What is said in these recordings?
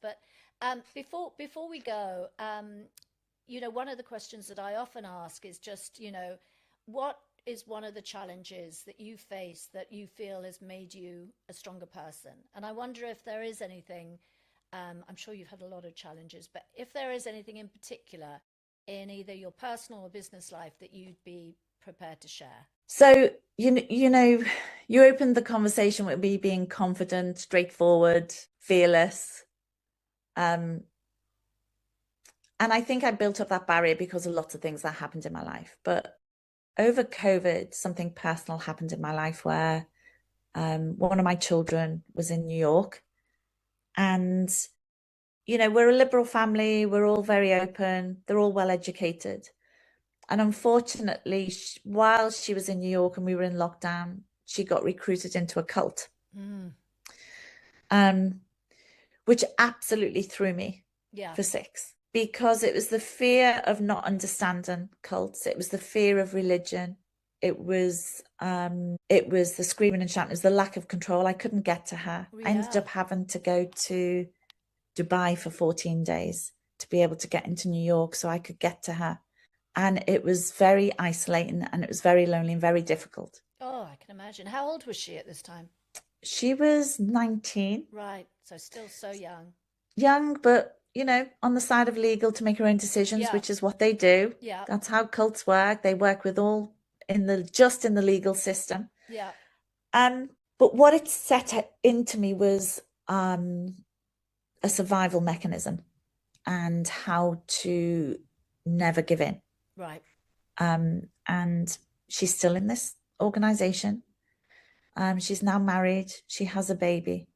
But before we go, one of the questions that I often ask is just, what is one of the challenges that you face that you feel has made you a stronger person? And I wonder if there is anything, I'm sure you've had a lot of challenges, but if there is anything in particular in either your personal or business life that you'd be prepared to share. So, you opened the conversation with me being confident, straightforward, fearless. Um, and I think I built up that barrier because of lots of things that happened in my life. But over COVID, something personal happened in my life where one of my children was in New York. And, we're a liberal family. We're all very open. They're all well educated. And unfortunately, while she was in New York and we were in lockdown, she got recruited into a cult, which absolutely threw me for six, because it was the fear of not understanding cults. It was the fear of religion. It was the screaming and shouting. It was the lack of control. I couldn't get to her. I ended up having to go to Dubai for 14 days to be able to get into New York so I could get to her. And it was very isolating and it was very lonely and very difficult. Oh, I can imagine. How old was she at this time? She was 19. Right. So still so young. Young, but, on the side of legal to make her own decisions, which is what they do. Yeah. That's how cults work. They work with all in the legal system. Yeah. But what it set into me was a survival mechanism and how to never give in. Right. And she's still in this organization. She's now married. She has a baby.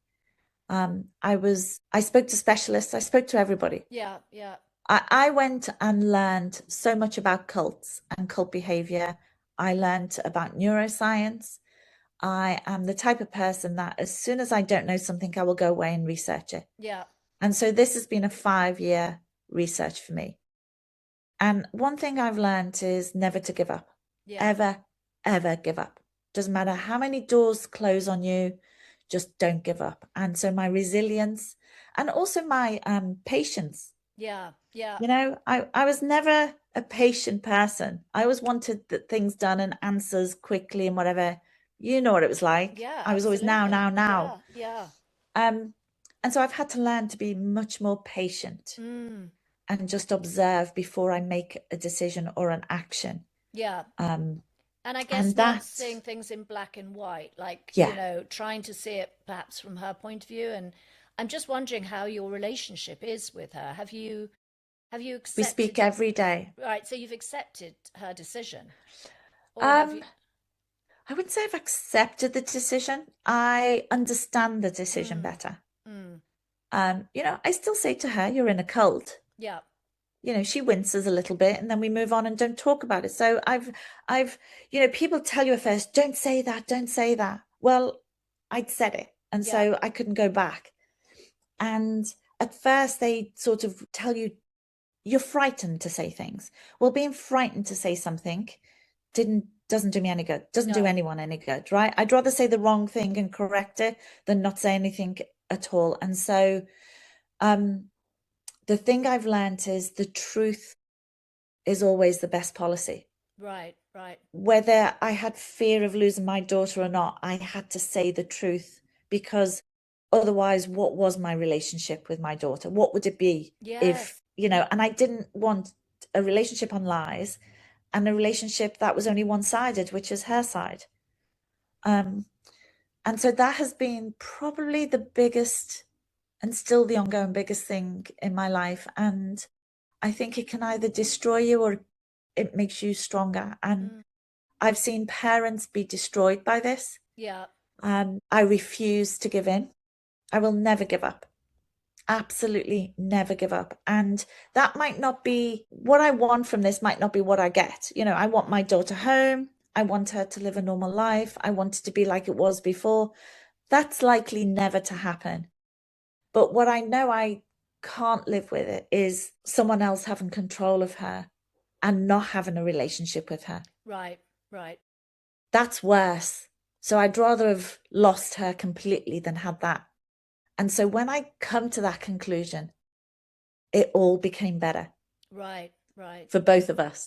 I spoke to specialists. I spoke to everybody. Yeah. Yeah. I went and learned so much about cults and cult behavior. I learned about neuroscience. I am the type of person that as soon as I don't know something, I will go away and research it. Yeah. And so this has been a 5-year research for me. And one thing I've learned is never to give up. Yeah. Ever, ever give up. Doesn't matter how many doors close on you, just don't give up. And so my resilience and also my patience. Yeah. Yeah. I was never a patient person. I always wanted things done and answers quickly and whatever. You know what it was like. Yeah. I was always now. Yeah. Yeah. And so I've had to learn to be much more patient. And just observe before I make a decision or an action. Yeah. And I guess not seeing things in black and white, like, trying to see it perhaps from her point of view. And I'm just wondering how your relationship is with her. Have you accepted? We speak every day. Right. So you've accepted her decision. Or have you... I wouldn't say I've accepted the decision. I understand the decision better. I still say to her, you're in a cult. Yeah. She winces a little bit and then we move on and don't talk about it. So I've, people tell you at first, don't say that. Well, I'd said it. And so I couldn't go back. And at first they sort of tell you, you're frightened to say things. Well, being frightened to say something doesn't do me any good. Doesn't do anyone any good, right? I'd rather say the wrong thing and correct it than not say anything at all. And so, the thing I've learned is the truth is always the best policy. Right, right. Whether I had fear of losing my daughter or not, I had to say the truth, because otherwise, what was my relationship with my daughter? What would it be if, and I didn't want a relationship on lies and a relationship that was only one-sided, which is her side. And so that has been probably the biggest and still the ongoing biggest thing in my life. And I think it can either destroy you or it makes you stronger. And I've seen parents be destroyed by this. Yeah. I refuse to give in. I will never give up. Absolutely never give up. And that might not be what I want from this, might not be what I get. I want my daughter home. I want her to live a normal life. I want it to be like it was before. That's likely never to happen. But what I know I can't live with it is someone else having control of her and not having a relationship with her. Right, right. That's worse. So I'd rather have lost her completely than had that. And so when I come to that conclusion, it all became better Right, right. for both of us.